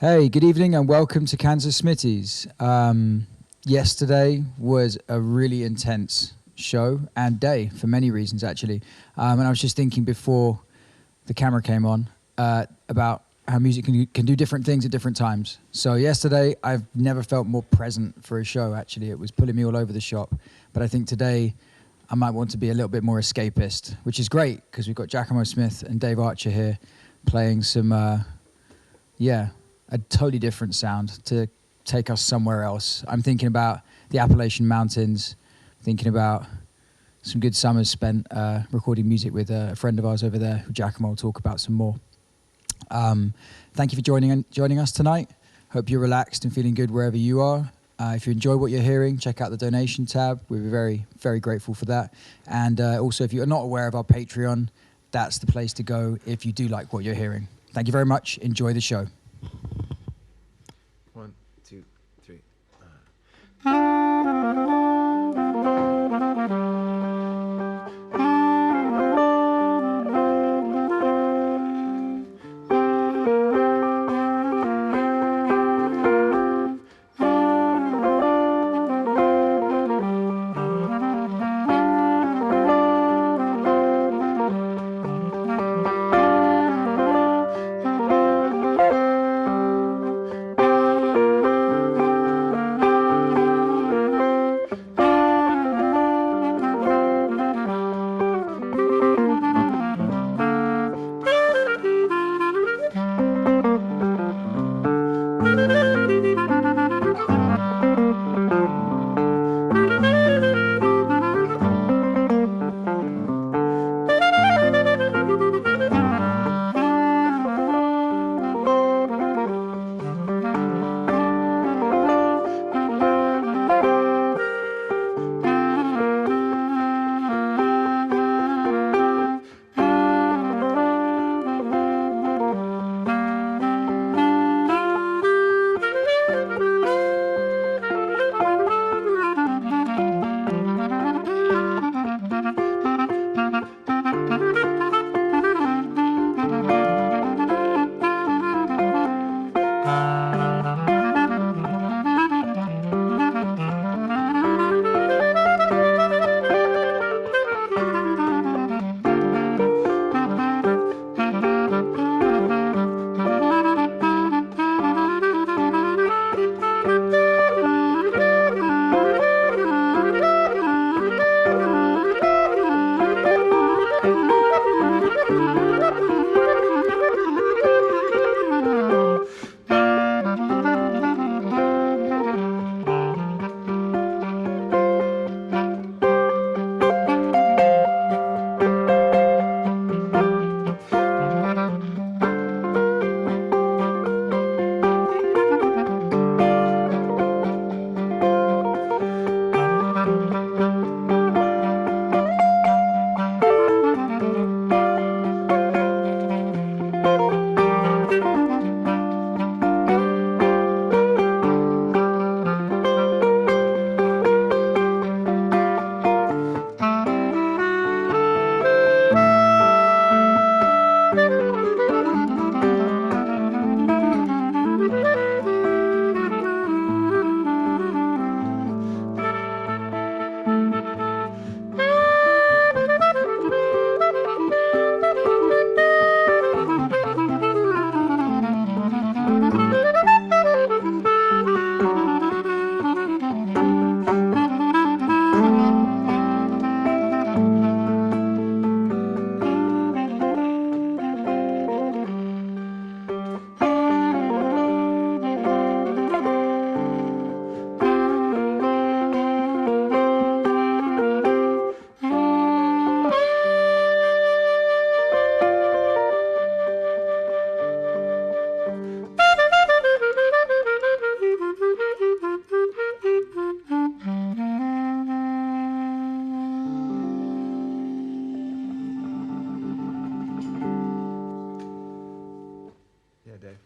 Hey, good evening and welcome to Kansas Smitties. Yesterday was a really intense show and day for many reasons, actually. And I was just thinking before the camera came on about how music can do different things at different times. So yesterday, I've never felt more present for a show, actually. It was pulling me all over the shop. But I think today, I might want to be a little bit more escapist, which is great because we've got Giacomo Smith and Dave Archer here playing some, a totally different sound to take us somewhere else. I'm thinking about the Appalachian Mountains, thinking about some good summers spent recording music with a friend of ours over there, who Giacomo will talk about some more. Thank you for joining us tonight. Hope you're relaxed and feeling good wherever you are. If you enjoy what you're hearing, check out the donation tab. We're very, very grateful for that. And also, if you're not aware of our Patreon, that's the place to go if you do like what you're hearing. Thank you very much. Enjoy the show. 1, 2, 3. Yeah, Dave.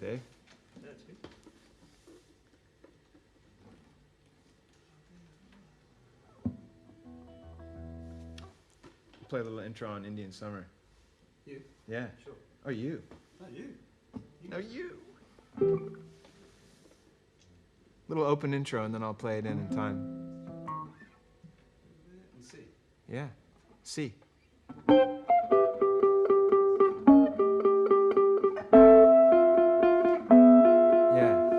Dave. That's good. Play a little intro on Indian Summer. You? Yeah. Sure. Oh, you. No, you. No, you. Little open intro, and then I'll play it in time. And C. Yeah. C. Yeah.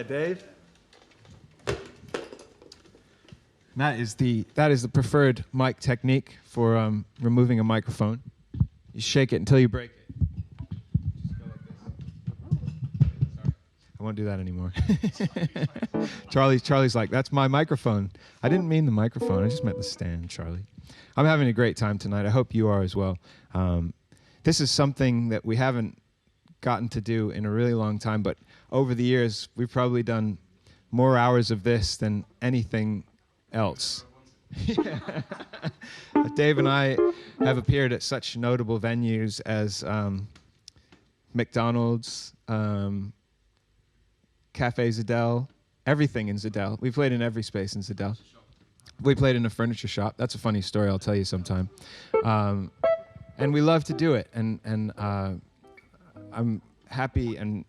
Yeah, Dave. That is the preferred mic technique for removing a microphone. You shake it until you break it. Just go like this. Sorry, I won't do that anymore. Charlie's like, that's my microphone. I didn't mean the microphone. I just meant the stand, Charlie. I'm having a great time tonight. I hope you are as well. This is something that we haven't gotten to do in a really long time, but over the years, we've probably done more hours of this than anything else. Dave and I have appeared at such notable venues as McDonald's, Cafe Zadell, everything in Zadell. We played in every space in Zadell. We played in a furniture shop. That's a funny story. I'll tell you sometime. And we love to do it. And I'm happy and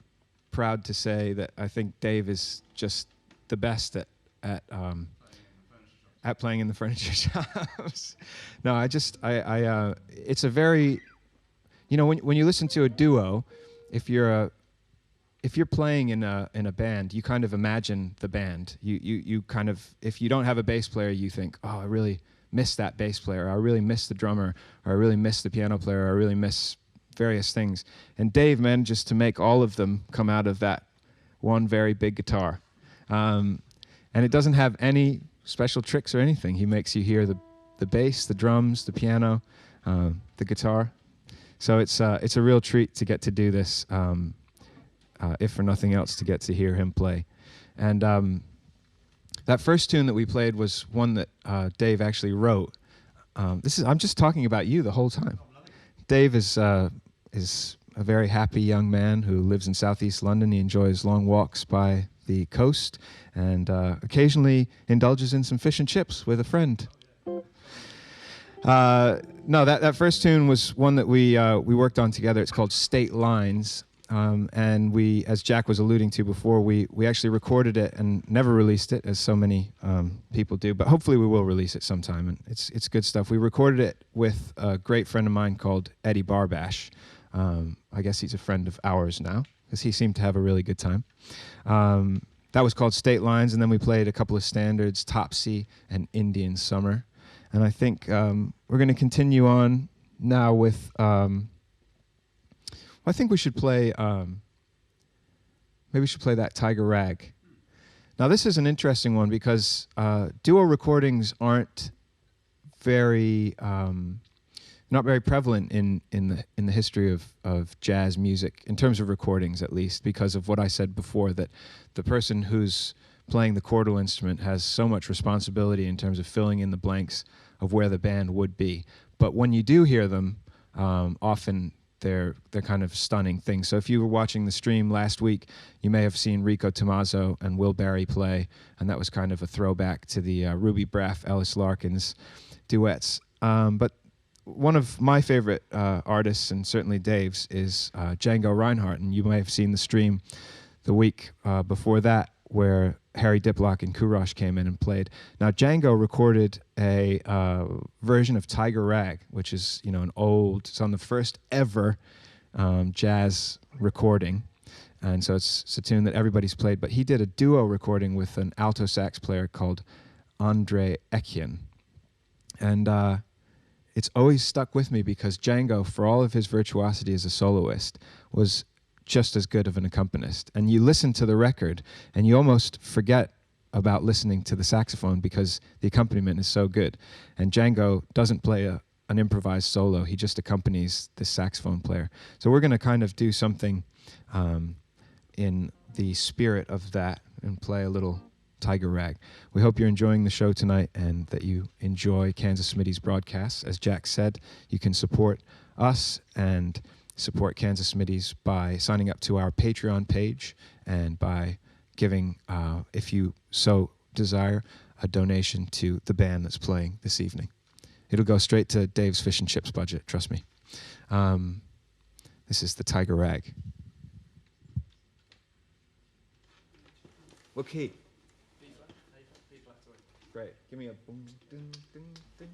proud to say that I think Dave is just the best at playing in the furniture shops. No, it's a very, when you listen to a duo, if you're playing in a band, you kind of imagine the band. You kind of, if you don't have a bass player, you think, oh, I really miss that bass player, or I really miss the drummer, or I really miss the piano player, or I really miss various things. And Dave manages to make all of them come out of that one very big guitar. And it doesn't have any special tricks or anything. He makes you hear the bass, the drums, the piano, the guitar. So it's a real treat to get to do this, if for nothing else, to get to hear him play. And that first tune that we played was one that Dave actually wrote. I'm just talking about you the whole time. Dave is a very happy young man who lives in southeast London. He enjoys long walks by the coast and occasionally indulges in some fish and chips with a friend. No, that first tune was one that we worked on together. It's called State Lines. And we, as Jack was alluding to before, we actually recorded it and never released it, as so many people do. But hopefully we will release it sometime, and it's good stuff. We recorded it with a great friend of mine called Eddie Barbash. I guess he's a friend of ours now, because he seemed to have a really good time. That was called State Lines, and then we played a couple of standards, Topsy and Indian Summer. And I think we're going to continue on now with... I think we should play, maybe we should play that Tiger Rag. Now this is an interesting one because duo recordings aren't very, not very prevalent in the history of jazz music, in terms of recordings at least, because of what I said before, that the person who's playing the chordal instrument has so much responsibility in terms of filling in the blanks of where the band would be. But when you do hear them, often they're kind of stunning things. So if you were watching the stream last week, you may have seen Rico Tommaso and Will Barry play, and that was kind of a throwback to the Ruby Braff, Ellis Larkins duets. But one of my favorite artists, and certainly Dave's, is Django Reinhardt, and you may have seen the stream the week before that, where Harry Diplock and Kurosh came in and played. Now Django recorded a version of Tiger Rag, which is an old. It's on the first ever jazz recording, and so it's a tune that everybody's played. But he did a duo recording with an alto sax player called Andre Etienne, and it's always stuck with me because Django, for all of his virtuosity as a soloist, was just as good of an accompanist. And you listen to the record and you almost forget about listening to the saxophone because the accompaniment is so good. And Django doesn't play an improvised solo, he just accompanies the saxophone player. So we're going to kind of do something in the spirit of that and play a little Tiger Rag. We hope you're enjoying the show tonight and that you enjoy Kansas Smitty's broadcasts. As Jack said, you can support us and support Kansas Smitty's by signing up to our Patreon page and by giving, if you so desire, a donation to the band that's playing this evening. It'll go straight to Dave's Fish and Chips budget, trust me. This is the Tiger Rag. What key? Great. Give me a boom, ding, ding, ding.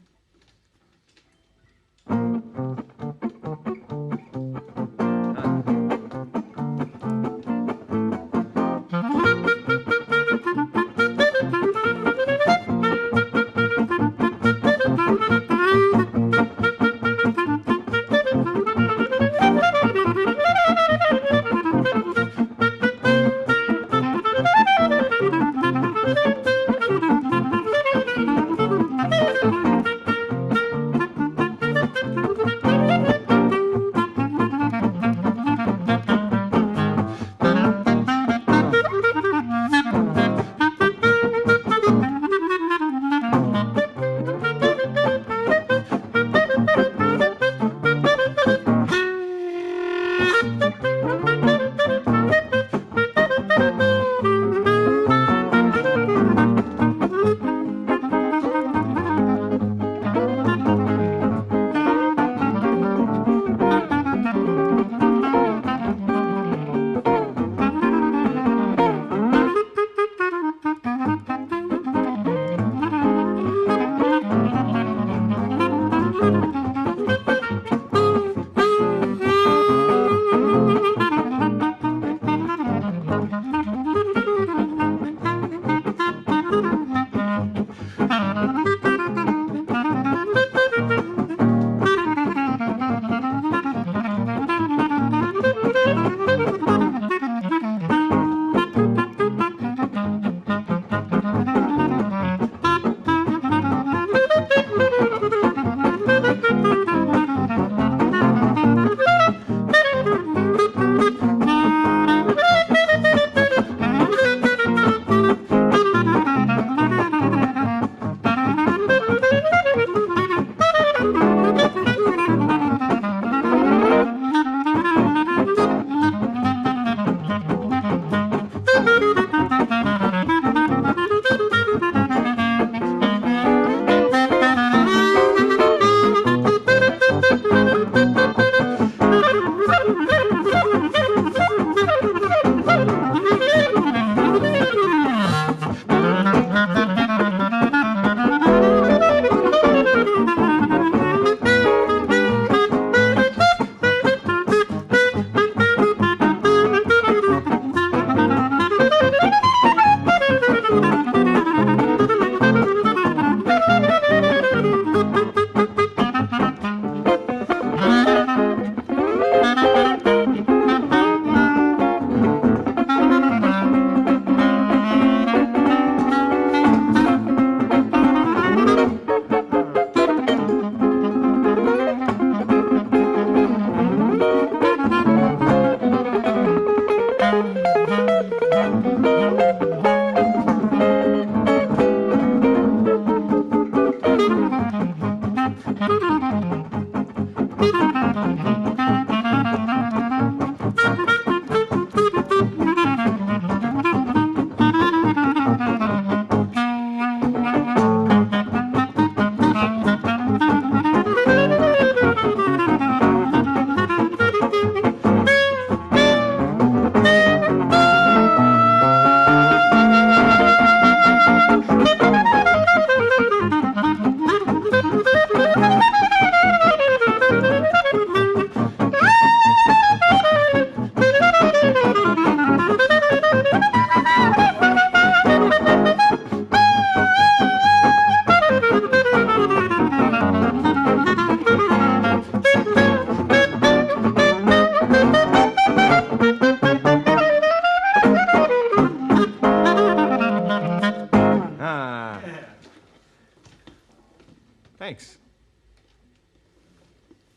Thanks.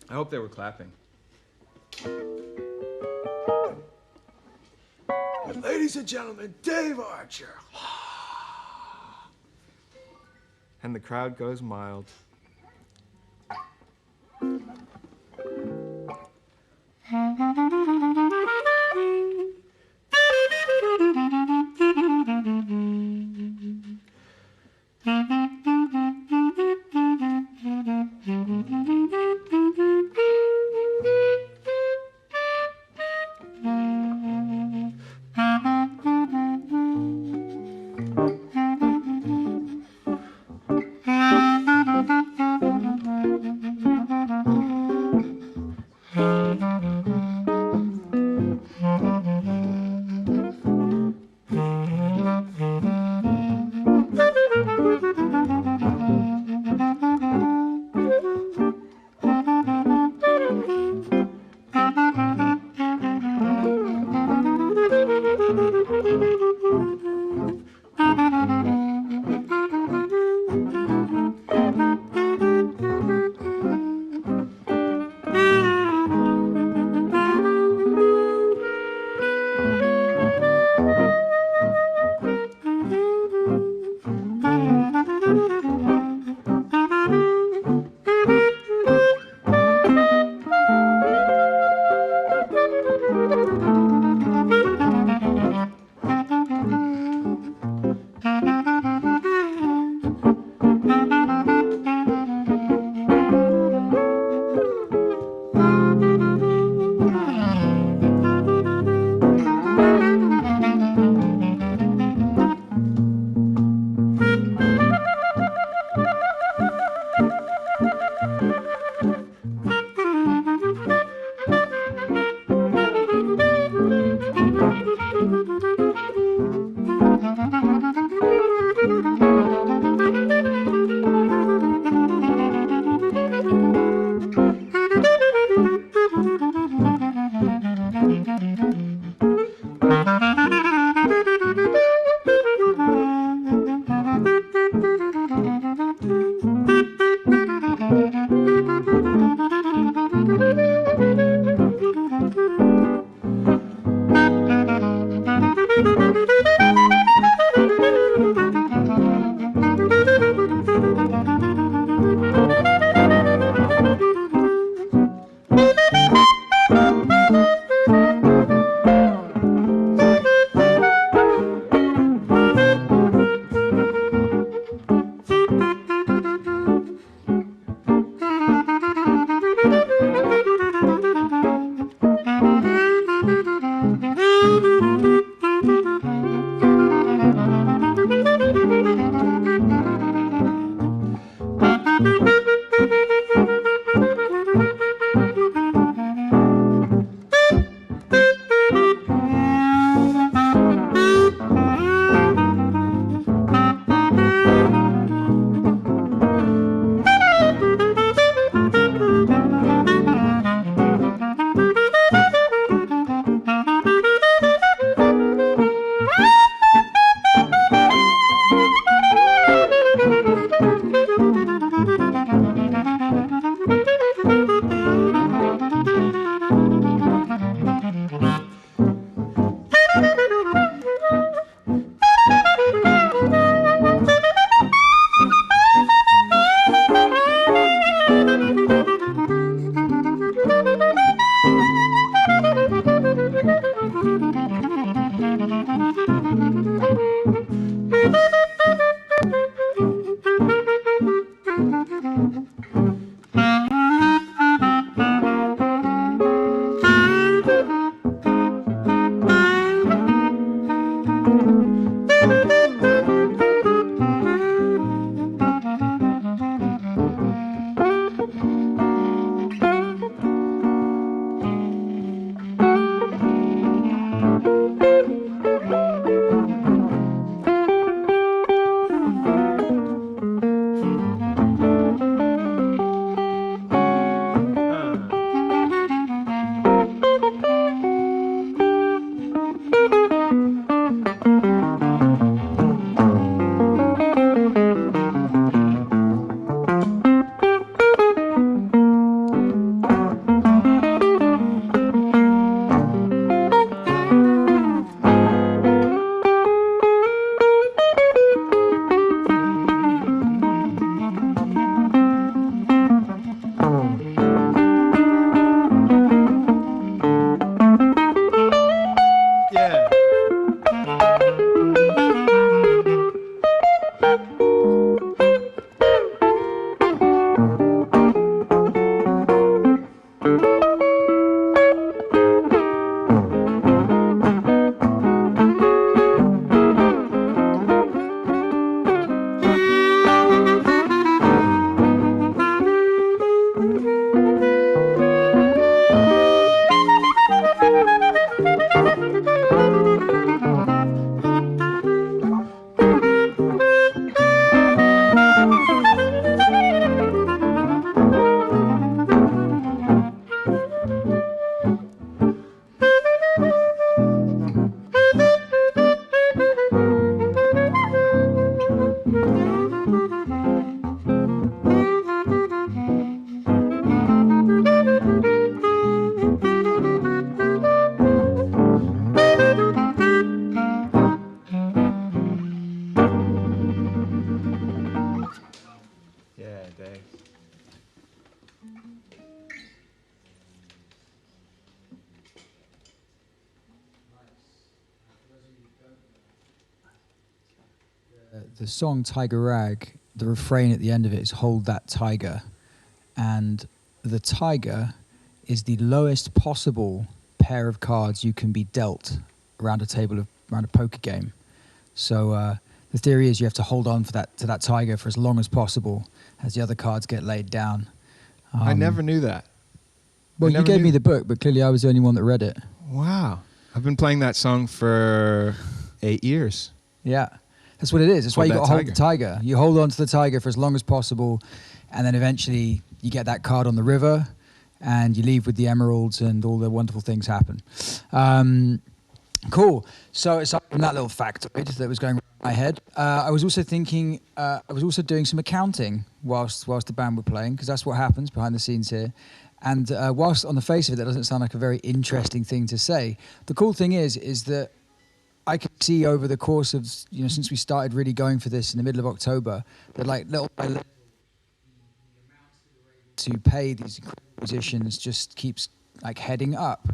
I hope they were clapping. Ladies and gentlemen, Dave Archer. And the crowd goes mild. The song Tiger Rag, the refrain at the end of it is hold that tiger. And the tiger is the lowest possible pair of cards you can be dealt around around a poker game. So the theory is you have to hold on to that tiger for as long as possible as the other cards get laid down. I never knew that. Well, you gave me the book, but clearly I was the only one that read it. Wow. I've been playing that song for 8 years. Yeah. That's what it is. That's why you got to hold the tiger. You hold on to the tiger for as long as possible, and then eventually you get that card on the river, and you leave with the emeralds, and all the wonderful things happen. Cool. So aside from that little factoid that was going around my head, I was also thinking, I was also doing some accounting whilst the band were playing, because that's what happens behind the scenes here. And whilst on the face of it, that doesn't sound like a very interesting thing to say, the cool thing is that I can see over the course of, since we started really going for this in the middle of October, that like little by little, to pay these musicians just keeps like heading up.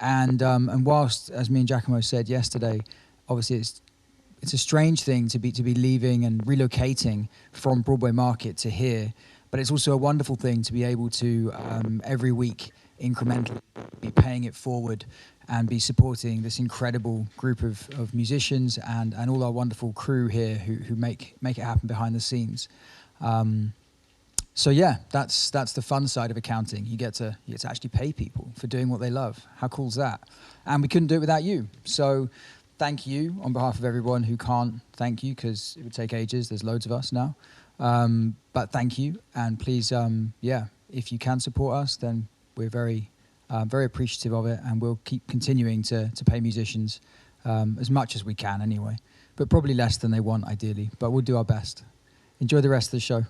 And whilst, as me and Giacomo said yesterday, obviously it's a strange thing to be leaving and relocating from Broadway Market to here, but it's also a wonderful thing to be able to every week incrementally be paying it forward and be supporting this incredible group of musicians and all our wonderful crew here who make it happen behind the scenes. So yeah, that's the fun side of accounting. You get to actually pay people for doing what they love. How cool is that? And we couldn't do it without you. So thank you on behalf of everyone who can't thank you, because it would take ages. There's loads of us now. But thank you, and please, if you can support us, then we're very appreciative of it, and we'll keep continuing to pay musicians as much as we can anyway, but probably less than they want ideally, but we'll do our best. Enjoy the rest of the show.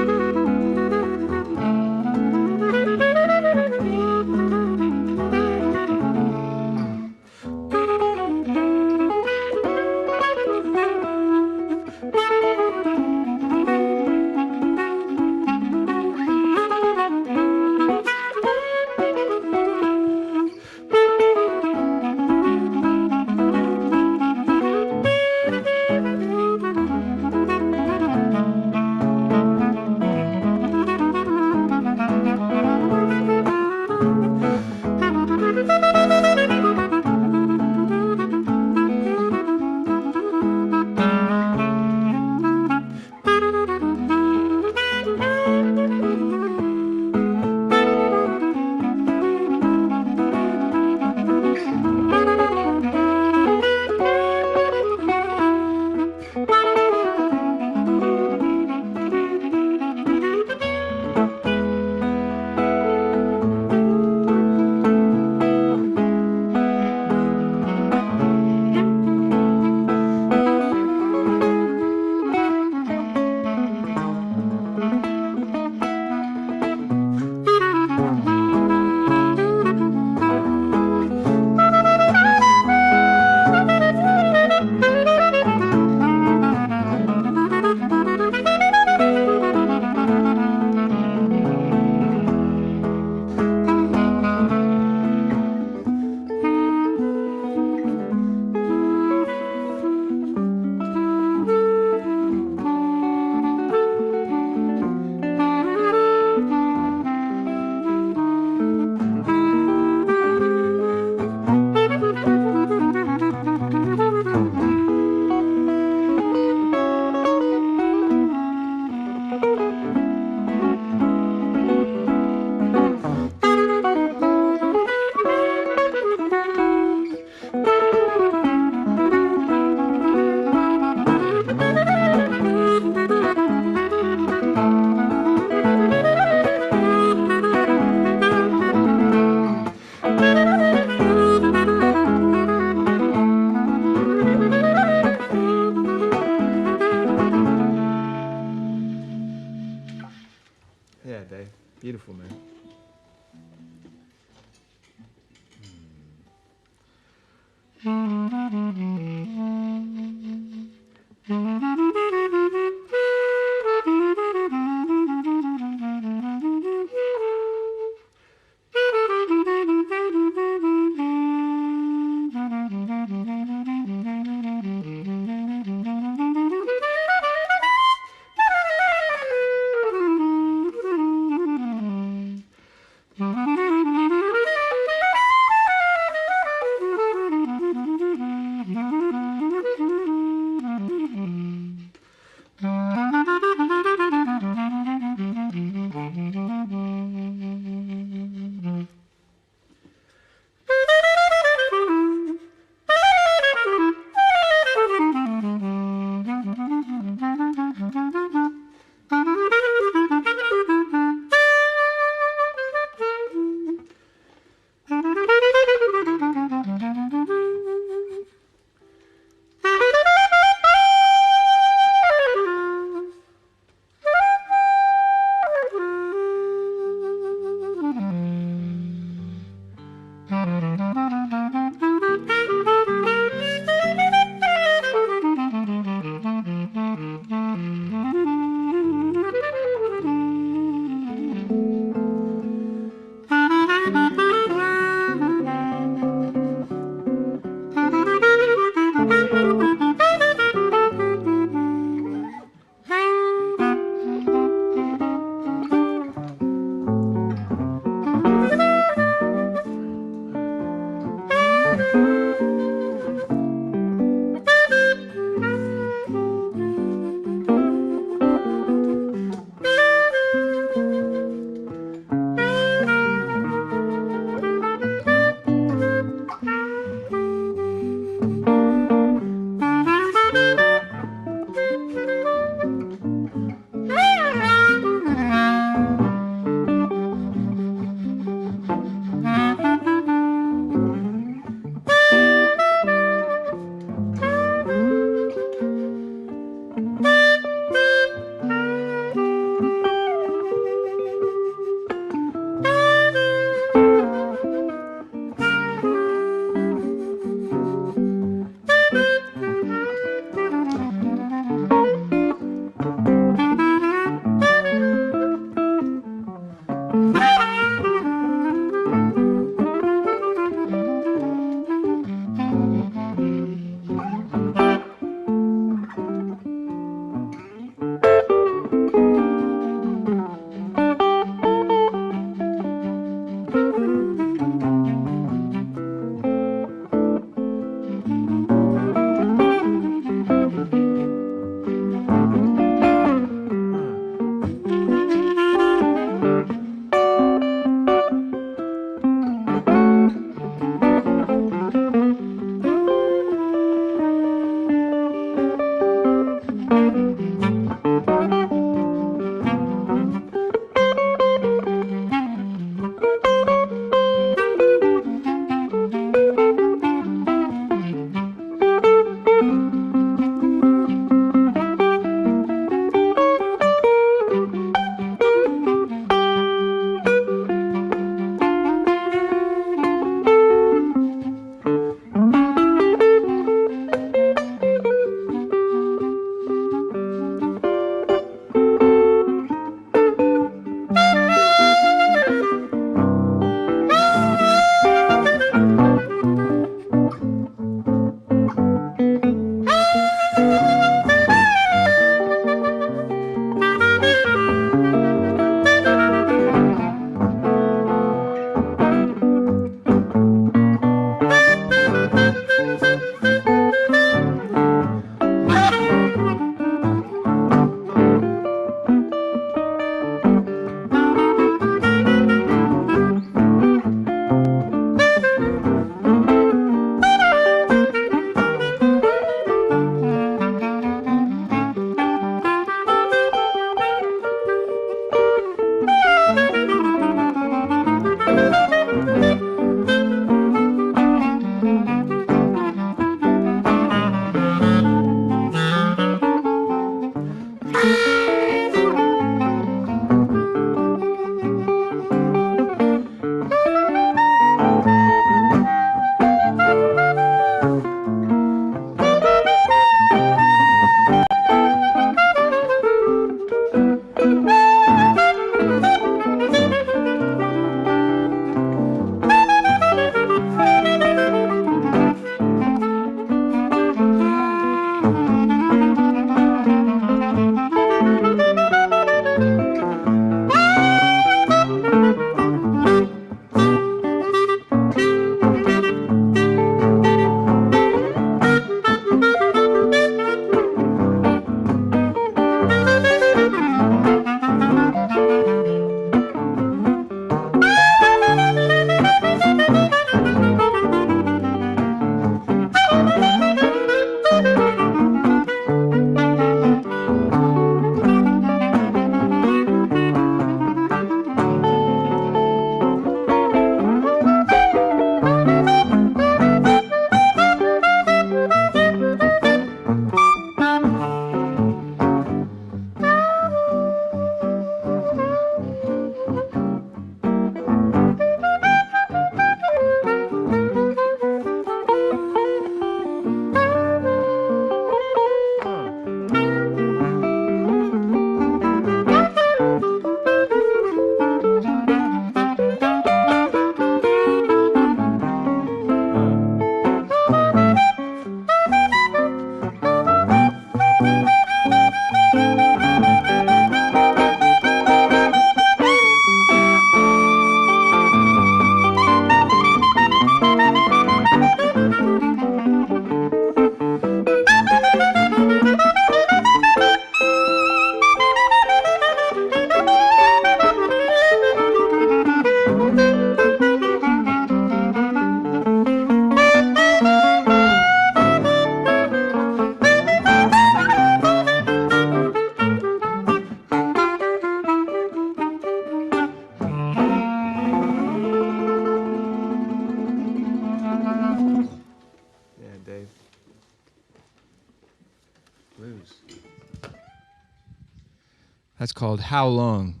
That's called How Long.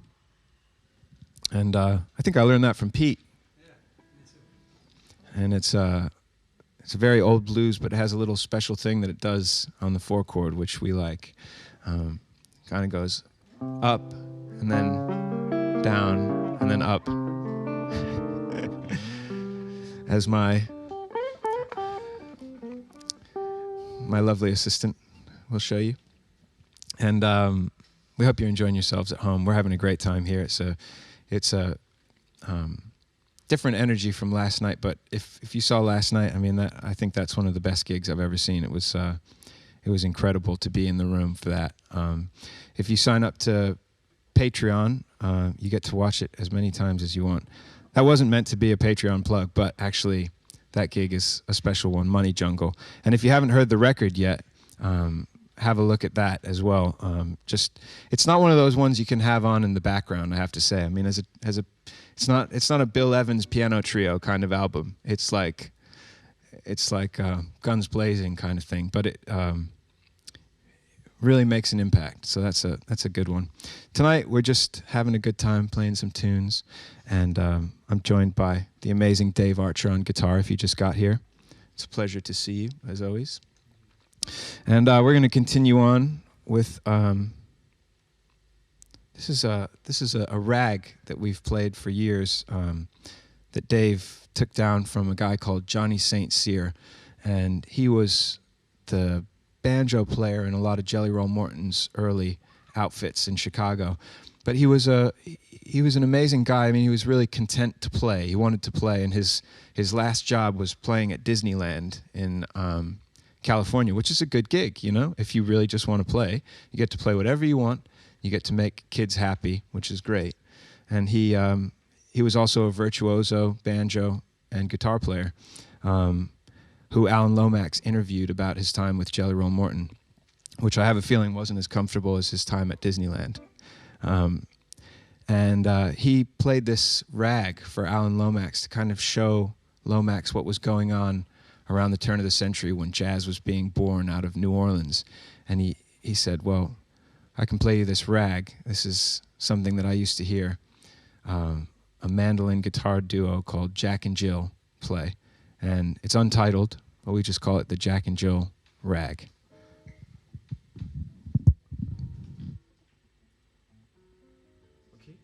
And I think I learned that from Pete. And it's a very old blues, but it has a little special thing that it does on the 4-chord, which we like. Kind of goes up, and then down, and then up. As my lovely assistant will show you. And we hope you're enjoying yourselves at home. We're having a great time here. It's a different energy from last night, but if you saw last night, I mean, I think that's one of the best gigs I've ever seen. It was incredible to be in the room for that. If you sign up to Patreon, you get to watch it as many times as you want. That wasn't meant to be a Patreon plug, but actually that gig is a special one, Money Jungle. And if you haven't heard the record yet, have a look at that as well. It's not one of those ones you can have on in the background, I have to say. I mean, it's not a Bill Evans piano trio kind of album. It's like guns blazing kind of thing, but it really makes an impact. So that's a good one. Tonight we're just having a good time playing some tunes, and I'm joined by the amazing Dave Archer on guitar. If you just got here, it's a pleasure to see you as always. And we're going to continue on with this is a rag that we've played for years that Dave took down from a guy called Johnny St. Cyr, and he was the banjo player in a lot of Jelly Roll Morton's early outfits in Chicago. But he was an amazing guy. I mean, he was really content to play. He wanted to play, and his last job was playing at Disneyland in California, which is a good gig, you know. If you really just want to play, you get to play whatever you want. You get to make kids happy, which is great. And he was also a virtuoso banjo and guitar player, who Alan Lomax interviewed about his time with Jelly Roll Morton, which I have a feeling wasn't as comfortable as his time at Disneyland. And he played this rag for Alan Lomax to kind of show Lomax what was going on around the turn of the century when jazz was being born out of New Orleans. And he said, well, I can play you this rag. This is something that I used to hear a mandolin guitar duo called Jack and Jill play. And it's untitled, but we just call it the Jack and Jill rag. Okay.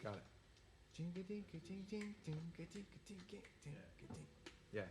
Got it. Yeah.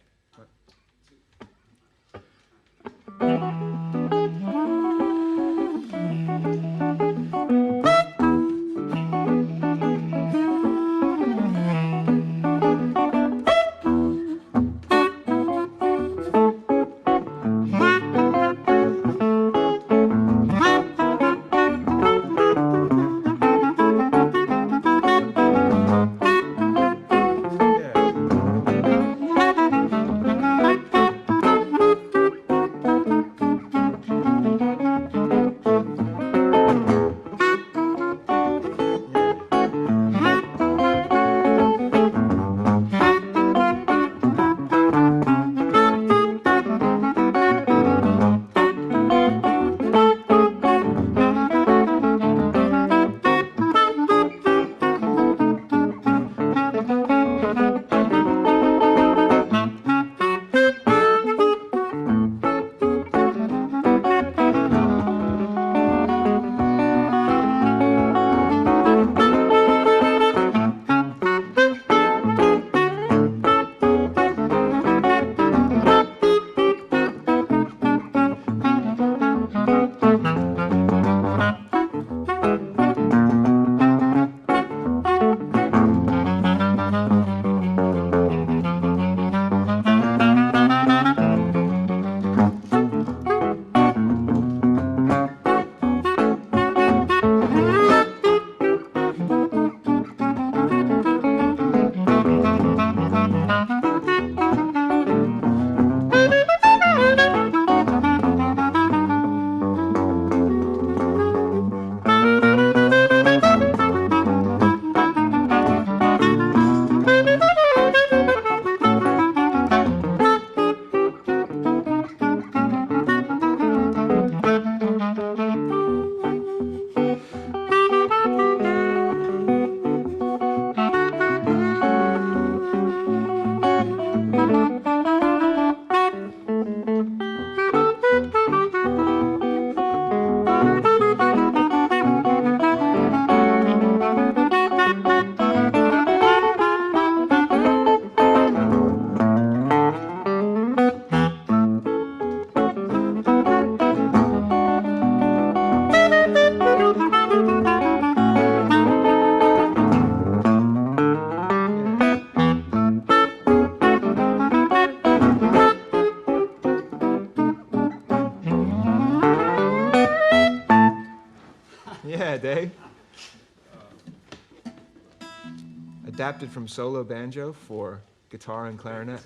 adapted from solo banjo for guitar and clarinet.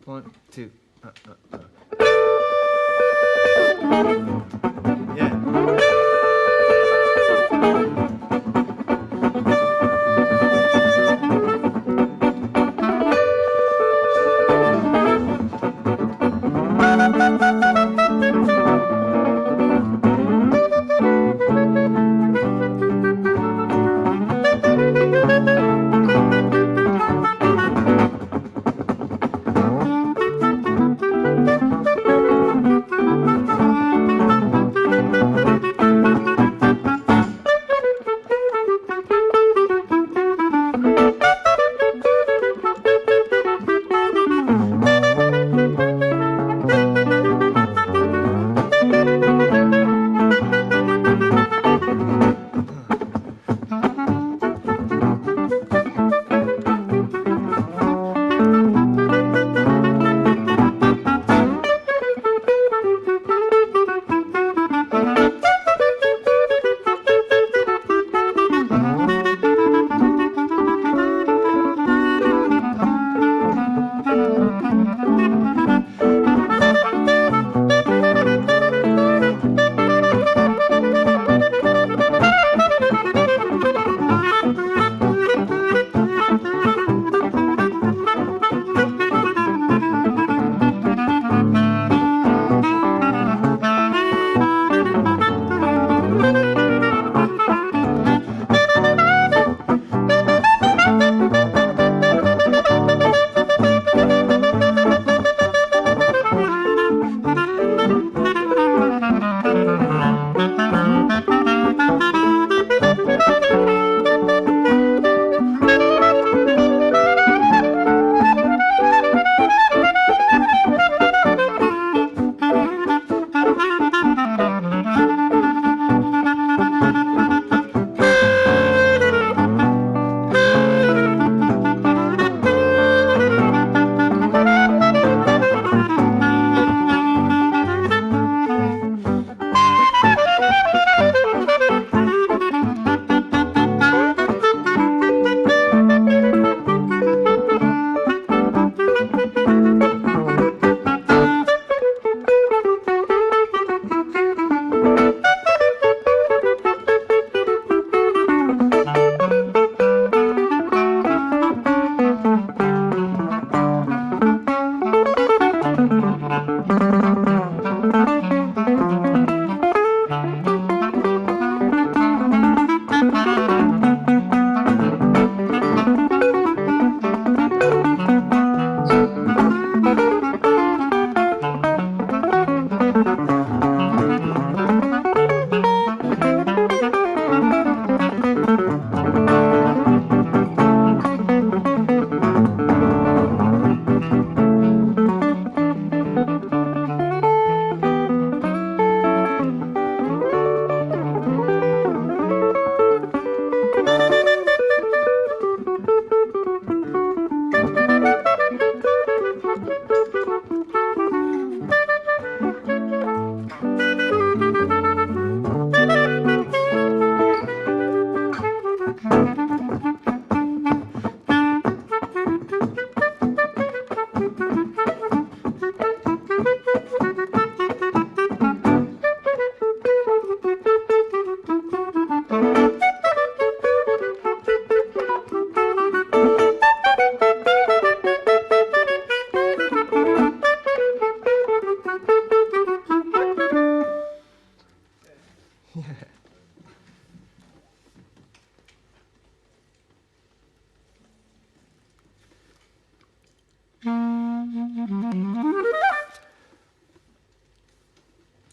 One, two. Yeah.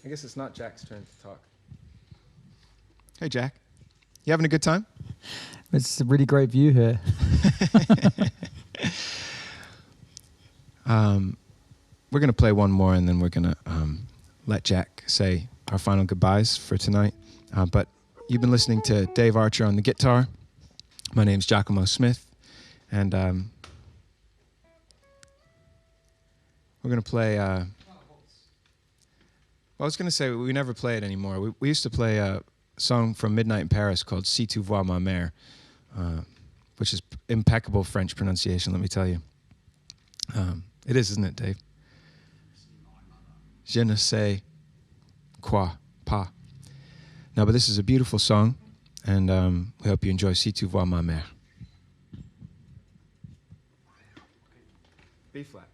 I guess it's not Jack's turn to talk. Hey, Jack. You having a good time? It's a really great view here. We're going to play one more, and then we're going to let Jack say our final goodbyes for tonight. But you've been listening to Dave Archer on the guitar, My name's Giacomo Smith, and we're going to play... I was going to say, we never play it anymore. We used to play a song from Midnight in Paris called Si tu vois ma mère, which is impeccable French pronunciation, let me tell you. It is, isn't it, Dave? Je ne sais quoi, pas. No, but this is a beautiful song, and we hope you enjoy Si tu vois ma mère. B flat.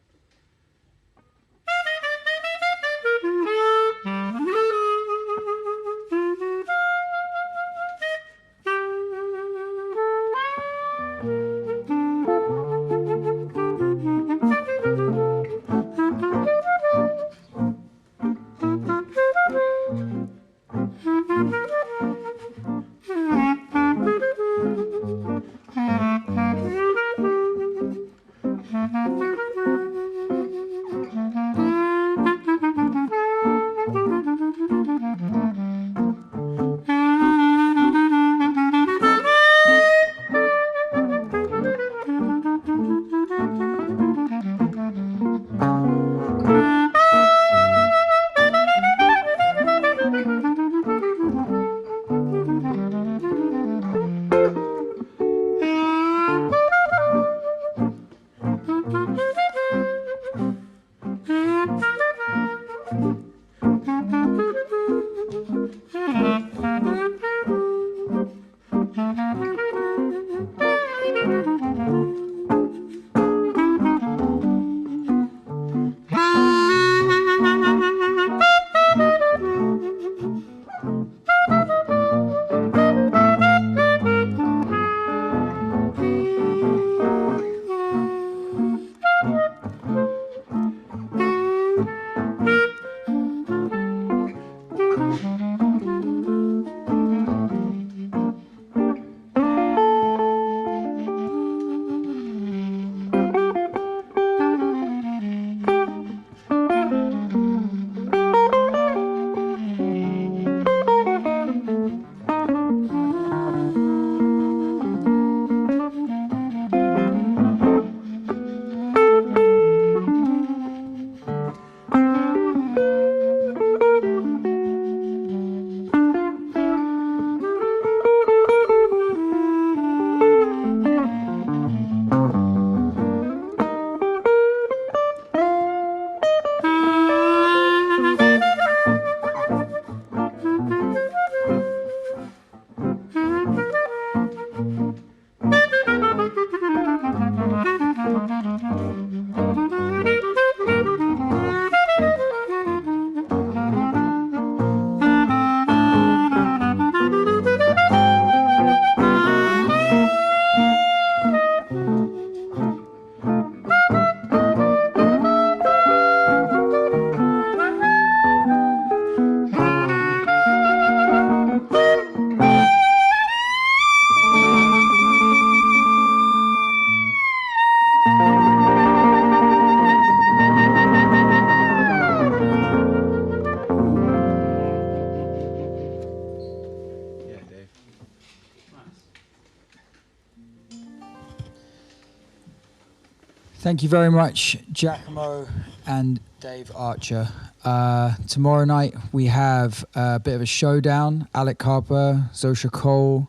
Thank you very much, Giacomo and Dave Archer. Tomorrow night we have a bit of a showdown. Alec Carper, Zosha Cole,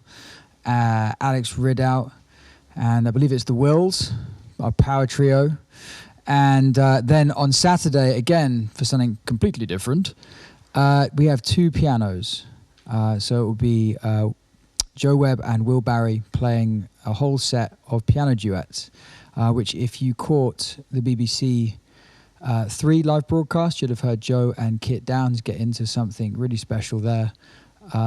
Alex Ridout, and I believe it's the Wills, our power trio. And then on Saturday, again, for something completely different, we have two pianos. So it will be Joe Webb and Will Barry playing a whole set of piano duets, which if you caught the BBC 3 live broadcast, you'd have heard Joe and Kit Downs get into something really special there.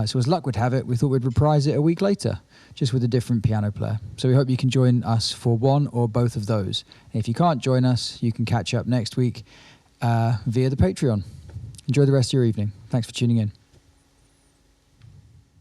So as luck would have it, we thought we'd reprise it a week later, just with a different piano player. So we hope you can join us for one or both of those. And if you can't join us, you can catch up next week via the Patreon. Enjoy the rest of your evening. Thanks for tuning in.